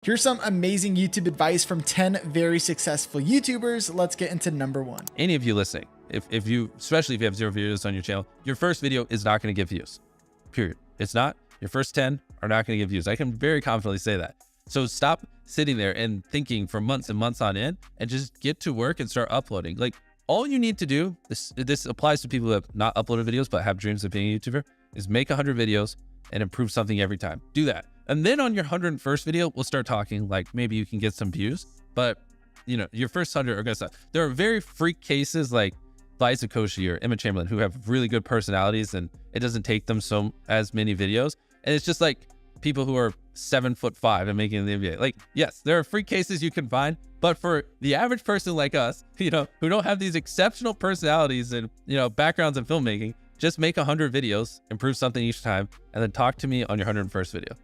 Here's some amazing YouTube advice from 10 very successful YouTubers. Let's get into number 1. Any of you listening, if you, especially if you have 0 videos on your channel, your first video is not going to get views, period. It's not. Your first 10 are not going to get views. I can very confidently say that. So stop sitting there and thinking for months and months on end and just get to work and start uploading. Like, all you need to do, this applies to people who have not uploaded videos but have dreams of being a YouTuber, is make 100 videos and improve something every time. Do that. And then on your 101st video, we'll start talking like maybe you can get some views, but you know, your first 100 are gonna suck. There are very freak cases like Liza Koshy or Emma Chamberlain who have really good personalities and it doesn't take them as many videos. And it's just like people who are 7'5" and making the NBA. Like, yes, there are freak cases you can find, but for the average person like us, you know, who don't have these exceptional personalities and, you know, backgrounds in filmmaking, just make 100 videos, improve something each time, and then talk to me on your 101st video.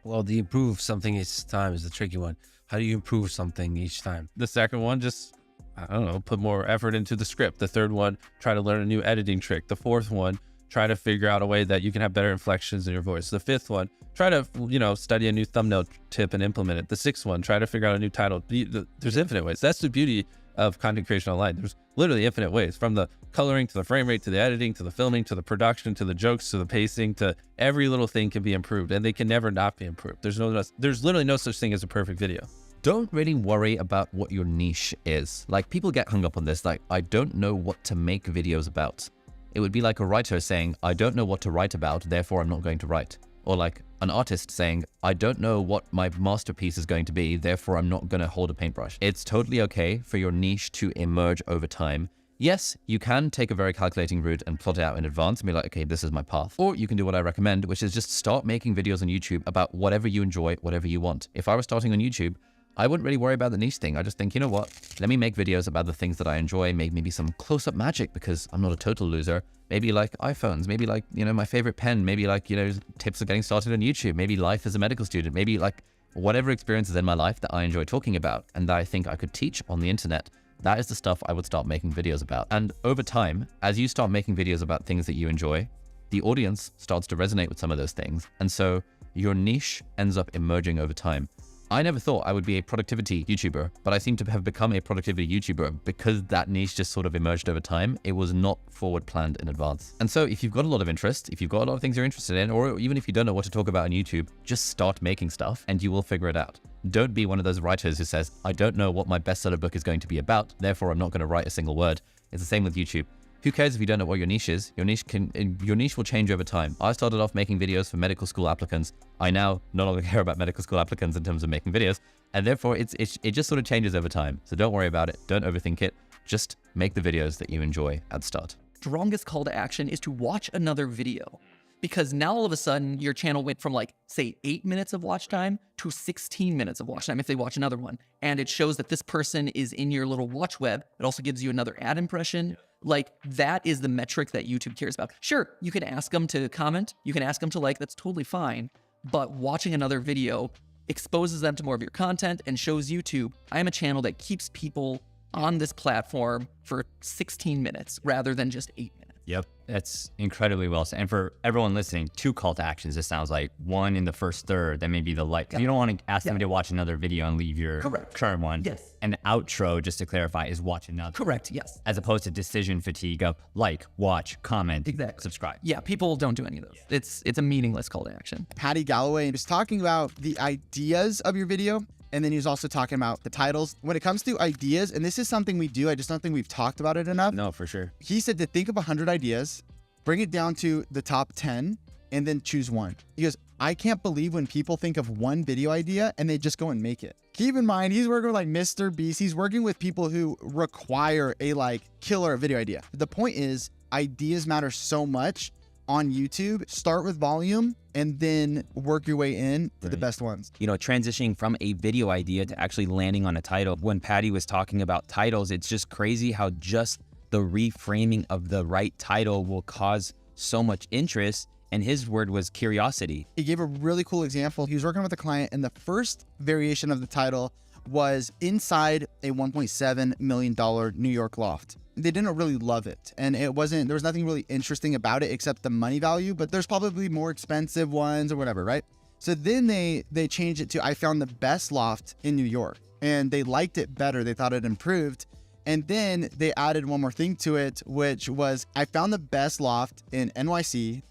Well, the improve something each time is the tricky one. How do you improve something each time? The second one, just, I don't know, put more effort into the script. The third one, try to learn a new editing trick. The fourth one, try to figure out a way that you can have better inflections in your voice. The fifth one, try to, you know, study a new thumbnail tip and implement it. The sixth one, try to figure out a new title. There's infinite ways. That's the beauty of content creation online. There's literally infinite ways, from the coloring to the frame rate, to the editing, to the filming, to the production, to the jokes, to the pacing, to every little thing can be improved, and they can never not be improved. There's literally no such thing as a perfect video. Don't really worry about what your niche is. Like, people get hung up on this, like, I don't know what to make videos about. It would be like a writer saying, I don't know what to write about, therefore I'm not going to write. Or like an artist saying, I don't know what my masterpiece is going to be, therefore I'm not going to hold a paintbrush. It's totally okay for your niche to emerge over time. Yes, you can take a very calculating route and plot it out in advance and be like, okay, this is my path. Or you can do what I recommend, which is just start making videos on YouTube about whatever you enjoy, whatever you want. If I was starting on YouTube, I wouldn't really worry about the niche thing. I just think, you know what, let me make videos about the things that I enjoy, maybe some close-up magic because I'm not a total loser. Maybe like iPhones, maybe like, you know, my favorite pen, maybe like, you know, tips of getting started on YouTube, maybe life as a medical student, maybe like whatever experiences in my life that I enjoy talking about and that I think I could teach on the internet. That is the stuff I would start making videos about. And over time, as you start making videos about things that you enjoy, the audience starts to resonate with some of those things. And so your niche ends up emerging over time. I never thought I would be a productivity YouTuber, but I seem to have become a productivity YouTuber because that niche just sort of emerged over time. It was not forward planned in advance. And so if you've got a lot of interest, if you've got a lot of things you're interested in, or even if you don't know what to talk about on YouTube, just start making stuff and you will figure it out. Don't be one of those writers who says, I don't know what my bestseller book is going to be about, therefore I'm not going to write a single word. It's the same with YouTube. Who cares if you don't know what your niche is? Your niche will change over time. I started off making videos for medical school applicants. I now no longer care about medical school applicants in terms of making videos, and therefore it just sort of changes over time. So don't worry about it. Don't overthink it. Just make the videos that you enjoy at the start. Strongest call to action is to watch another video, because now all of a sudden your channel went from like, say, 8 minutes of watch time to 16 minutes of watch time if they watch another one. And it shows that this person is in your little watch web. It also gives you another ad impression. Like, that is the metric that YouTube cares about. Sure, you can ask them to comment, you can ask them to like, that's totally fine. But watching another video exposes them to more of your content and shows YouTube, I am a channel that keeps people on this platform for 16 minutes rather than just 8 minutes. Yep, that's incredibly well said. And for everyone listening, 2 call to actions. It sounds like one in the first third, then maybe the like. You don't want to ask them to watch another video and leave your current one. Yes. And the outro, just to clarify, is watch another. Correct, yes. As opposed to decision fatigue of like, watch, comment, subscribe. Yeah, people don't do any of those. It's a meaningless call to action. Patty Galloway was talking about the ideas of your video, and then he was also talking about the titles. When it comes to ideas, and this is something we do, I just don't think we've talked about it enough. No, for sure. He said to think of 100 ideas, bring it down to the top 10, and then choose one. He goes, I can't believe when people think of one video idea and they just go and make it. Keep in mind, he's working with like Mr. Beast. He's working with people who require a like killer video idea. The point is, ideas matter so much on YouTube. Start with volume and then work your way in to the best ones. You know, transitioning from a video idea to actually landing on a title. When Patty was talking about titles, it's just crazy how just the reframing of the right title will cause so much interest. And his word was curiosity. He gave a really cool example. He was working with a client and the first variation of the title was inside a $1.7 million New York loft. They didn't really love it. And there was nothing really interesting about it except the money value, but there's probably more expensive ones or whatever, right? So then they changed it to, I found the best loft in New York, and they liked it better. They thought it improved. And then they added one more thing to it, which was, I found the best loft in NYC, ...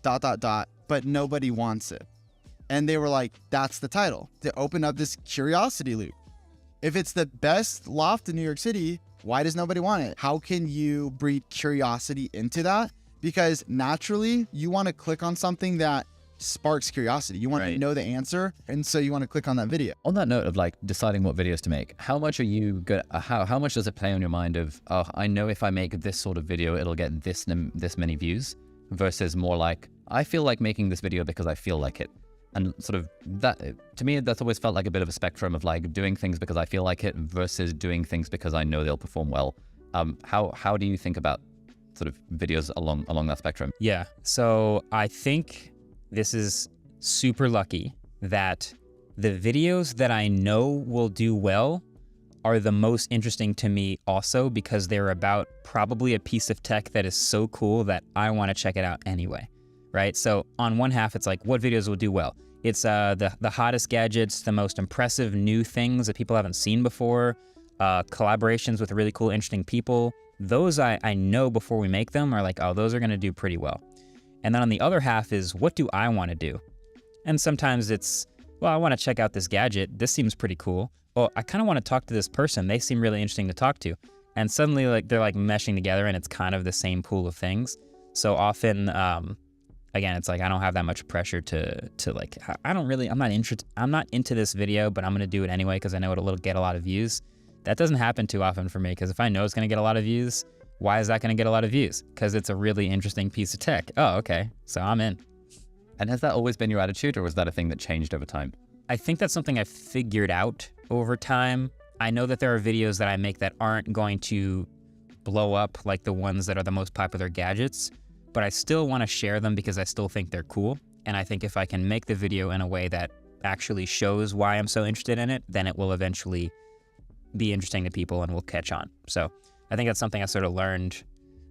but nobody wants it. And they were like, that's the title, to open up this curiosity loop. If it's the best loft in New York City, why does nobody want it? How can you breed curiosity into that? Because naturally, you want to click on something that sparks curiosity. You want to know the answer, and so you want to click on that video. On that note of like deciding what videos to make, how much are you good? How much does it play on your mind of, oh, I know if I make this sort of video, it'll get this many views, versus more like, I feel like making this video because I feel like it. And sort of that, to me, that's always felt like a bit of a spectrum of like doing things because I feel like it versus doing things because I know they'll perform well. How do you think about sort of videos along that spectrum? Yeah, so I think this is super lucky that the videos that I know will do well are the most interesting to me also, because they're about probably a piece of tech that is so cool that I want to check it out anyway, right? So on one half, it's like, what videos will do well? It's the hottest gadgets, the most impressive new things that people haven't seen before, collaborations with really cool, interesting people. Those I know before we make them are like, oh, those are going to do pretty well. And then on the other half is, what do I want to do? And sometimes it's, well, I want to check out this gadget. This seems pretty cool. Well, I kind of want to talk to this person. They seem really interesting to talk to. And suddenly like they're like meshing together and it's kind of the same pool of things. So often, again, it's like, I don't have that much pressure to like, I'm not into this video, but I'm going to do it anyway because I know it'll get a lot of views. That doesn't happen too often for me, because if I know it's going to get a lot of views, why is that going to get a lot of views? Because it's a really interesting piece of tech. Oh, okay. So I'm in. And has that always been your attitude, or was that a thing that changed over time? I think that's something I figured out over time. I know that there are videos that I make that aren't going to blow up like the ones that are the most popular gadgets, but I still want to share them because I still think they're cool. And I think if I can make the video in a way that actually shows why I'm so interested in it, then it will eventually be interesting to people and will catch on. So I think that's something I sort of learned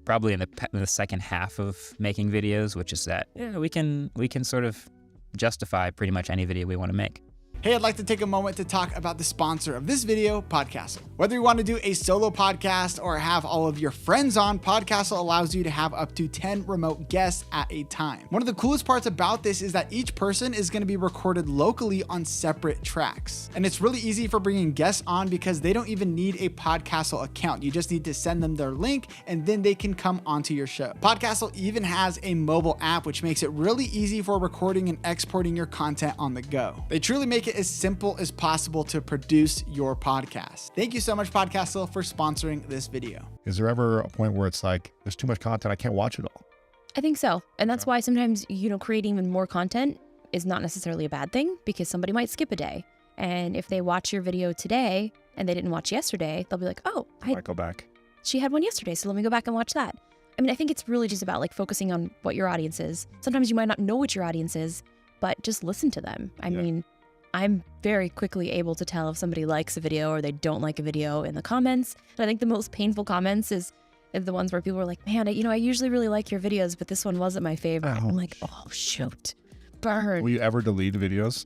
probably in the second half of making videos, which is that we can sort of justify pretty much any video we want to make. Hey, I'd like to take a moment to talk about the sponsor of this video, Podcastle. Whether you want to do a solo podcast or have all of your friends on, Podcastle allows you to have up to 10 remote guests at a time. One of the coolest parts about this is that each person is going to be recorded locally on separate tracks. And it's really easy for bringing guests on because they don't even need a Podcastle account. You just need to send them their link and then they can come onto your show. Podcastle even has a mobile app, which makes it really easy for recording and exporting your content on the go. They truly make it as simple as possible to produce your podcast. Thank you so much, Podcastle, for sponsoring this video. Is there ever a point where it's like, there's too much content, I can't watch it all? I think so. And that's why sometimes, creating even more content is not necessarily a bad thing, because somebody might skip a day. And if they watch your video today and they didn't watch yesterday, they'll be like, oh, I might go back. She had one yesterday, so let me go back and watch that. I mean, I think it's really just about like focusing on what your audience is. Sometimes you might not know what your audience is, but just listen to them. I mean, I'm very quickly able to tell if somebody likes a video or they don't like a video in the comments. And I think the most painful comments is the ones where people are like, man, I usually really like your videos, but this one wasn't my favorite. Ouch. I'm like, oh, shoot, burn. Will you ever delete videos?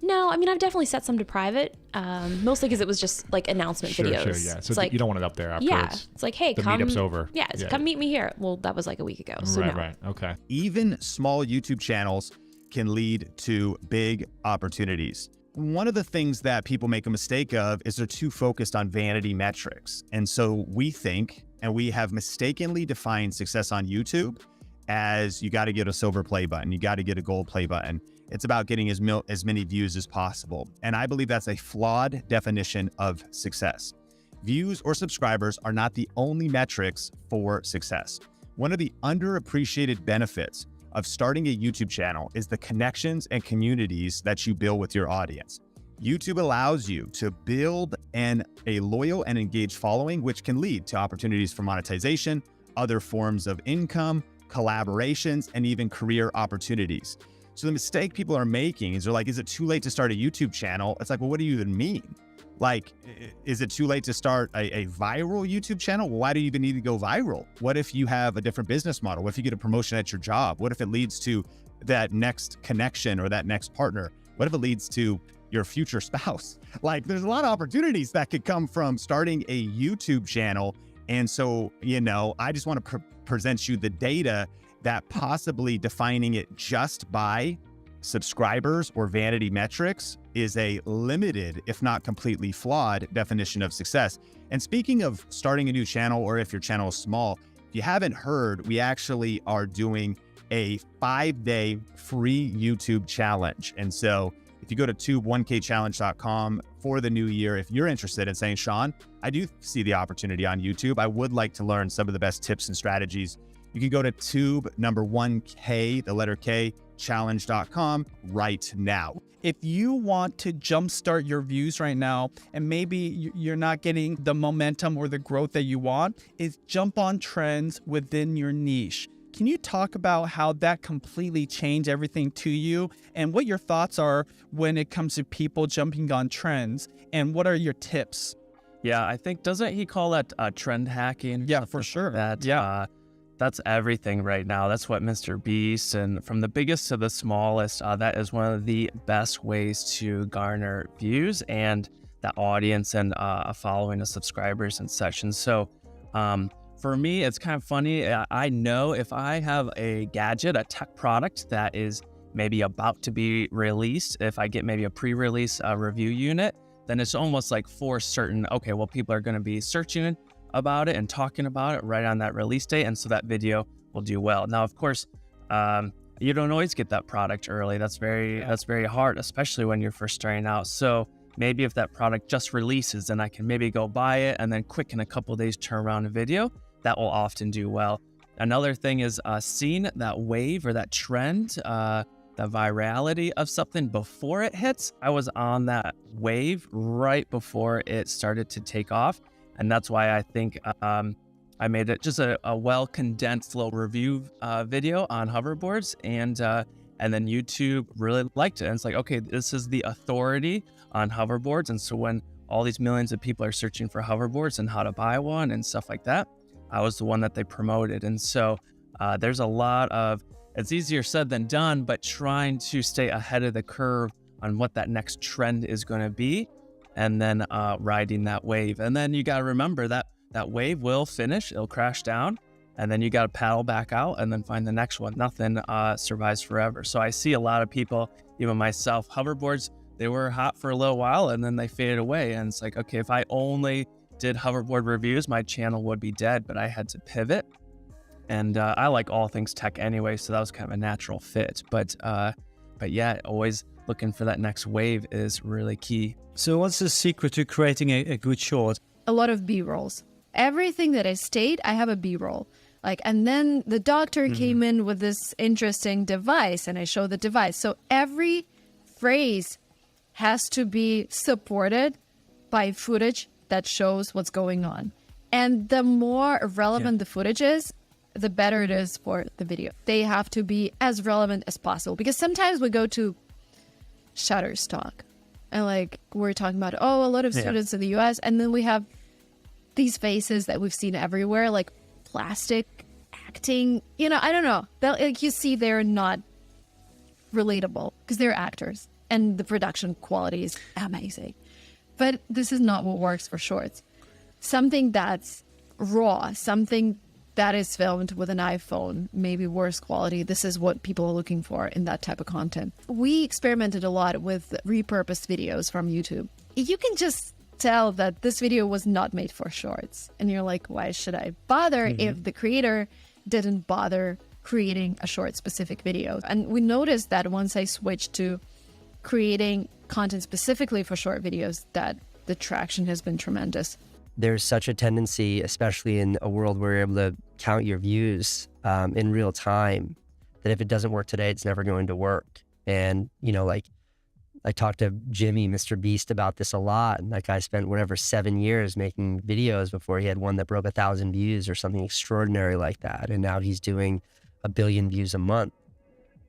No, I mean, I've definitely set some to private, mostly because it was just like announcement videos. Sure, yeah. So it's like, you don't want it up there afterwards. Yeah, it's like, hey, the come. meetup's over. Yeah, come meet me here. Well, that was like a week ago, so no. Right, okay. Even small YouTube channels can lead to big opportunities. One of the things that people make a mistake of is they're too focused on vanity metrics. And so we think, and we have mistakenly defined success on YouTube as you got to get a silver play button, you got to get a gold play button. It's about getting as many views as possible. And I believe that's a flawed definition of success. Views or subscribers are not the only metrics for success. One of the underappreciated benefits of starting a YouTube channel is the connections and communities that you build with your audience. YouTube allows you to build a loyal and engaged following, which can lead to opportunities for monetization, other forms of income, collaborations, and even career opportunities. So the mistake people are making is they're like, is it too late to start a YouTube channel? It's like, well, what do you even mean? Like, is it too late to start a viral YouTube channel? Well, why do you even need to go viral? What if you have a different business model? What if you get a promotion at your job? What if it leads to that next connection or that next partner? What if it leads to your future spouse? Like, there's a lot of opportunities that could come from starting a YouTube channel. And so, I just want to present you the data that possibly defining it just by subscribers or vanity metrics is a limited, if not completely flawed, definition of success. And speaking of starting a new channel, or if your channel is small, if you haven't heard, we actually are doing a 5-day free YouTube challenge. And so if you go to tube1kchallenge.com for the new year, if you're interested in saying, Sean, I do see the opportunity on YouTube, I would like to learn some of the best tips and strategies, you can go to tube1k, the letter K, challenge.com right now. If you want to jumpstart your views right now, and maybe you're not getting the momentum or the growth that you want, is jump on trends within your niche. Can you talk about how that completely changed everything to you, and what your thoughts are when it comes to people jumping on trends, and what are your tips? Yeah, I think, doesn't he call that trend hacking? Yeah, for sure. That's everything right now. That's what Mr. Beast, and from the biggest to the smallest, that is one of the best ways to garner views and that audience and a following of subscribers and such. And so for me, it's kind of funny. I know if I have a gadget, a tech product that is maybe about to be released, if I get maybe a pre-release review unit, then it's almost like for certain, okay, well, people are going to be searching about it and talking about it right on that release date, and so that video will do well. Now, of course, you don't always get that product early. That's very hard, especially when you're first starting out. So maybe if that product just releases, then I can maybe go buy it and then quick in a couple of days turn around a video. That will often do well. Another thing is seeing that wave or that trend, the virality of something before it hits. I was on that wave right before it started to take off. And that's why I think I made it just a well-condensed little review video on hoverboards, and then YouTube really liked it. And it's like, okay, this is the authority on hoverboards. And so when all these millions of people are searching for hoverboards and how to buy one and stuff like that, I was the one that they promoted. And so there's a lot of, it's easier said than done, but trying to stay ahead of the curve on what that next trend is going to be, and then riding that wave. And then you got to remember that that wave will finish, it'll crash down, and then you got to paddle back out and then find the next one. Nothing survives forever. So I see a lot of people, even myself, hoverboards, they were hot for a little while and then they faded away. And it's like, okay, if I only did hoverboard reviews, my channel would be dead, but I had to pivot. And I like all things tech anyway, so that was kind of a natural fit. But yeah, always looking for that next wave is really key. So what's the secret to creating a good short? A lot of B-rolls. Everything that I state, I have a B-roll. And then the doctor came in with this interesting device, and I show the device. So every phrase has to be supported by footage that shows what's going on. And the more relevant the footage is, the better it is for the video. They have to be as relevant as possible, because sometimes we go to Shutterstock and we're talking about, a lot of students in the US, and then we have these faces that we've seen everywhere, like plastic acting, I don't know. You see, they're not relatable because they're actors and the production quality is amazing. But this is not what works for shorts. Something that's raw, something that is filmed with an iPhone, maybe worse quality. This is what people are looking for in that type of content. We experimented a lot with repurposed videos from YouTube. You can just tell that this video was not made for shorts. And you're like, why should I bother if the creator didn't bother creating a short specific video? And we noticed that once I switched to creating content specifically for short videos, that the traction has been tremendous. There's such a tendency, especially in a world where you're able to count your views in real time, that if it doesn't work today, it's never going to work. And, I talked to Jimmy, Mr. Beast, about this a lot. And that guy spent 7 years making videos before he had one that broke 1,000 views or something extraordinary like that. And now he's doing 1 billion views a month.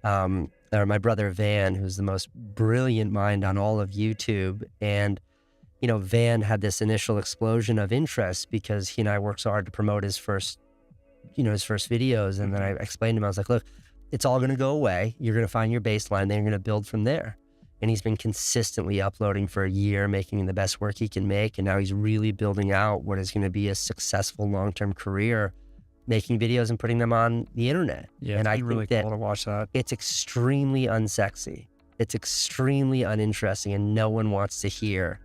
Or my brother Van, who's the most brilliant mind on all of YouTube. And Van had this initial explosion of interest because he and I worked so hard to promote his first videos. And then I explained to him, I was like, look, it's all going to go away. You're going to find your baseline, then you're going to build from there. and he's been consistently uploading for a year, making the best work he can make. And now he's really building out what is going to be a successful long-term career, making videos and putting them on the internet. Yeah, and I it's think really that cool to watch that. it's extremely unsexy. It's extremely uninteresting, and no one wants to hear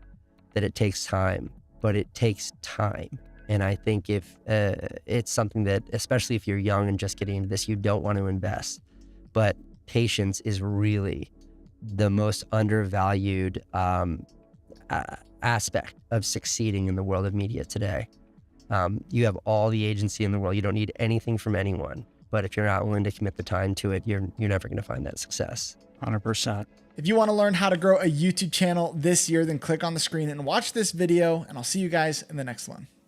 that it takes time, but it takes time. And I think if it's something that, especially if you're young and just getting into this, you don't want to invest. But patience is really the most undervalued aspect of succeeding in the world of media today. You have all the agency in the world. You don't need anything from anyone. But if you're not willing to commit the time to it, you're never going to find that success. 100%. If you want to learn how to grow a YouTube channel this year, then click on the screen and watch this video, and I'll see you guys in the next one.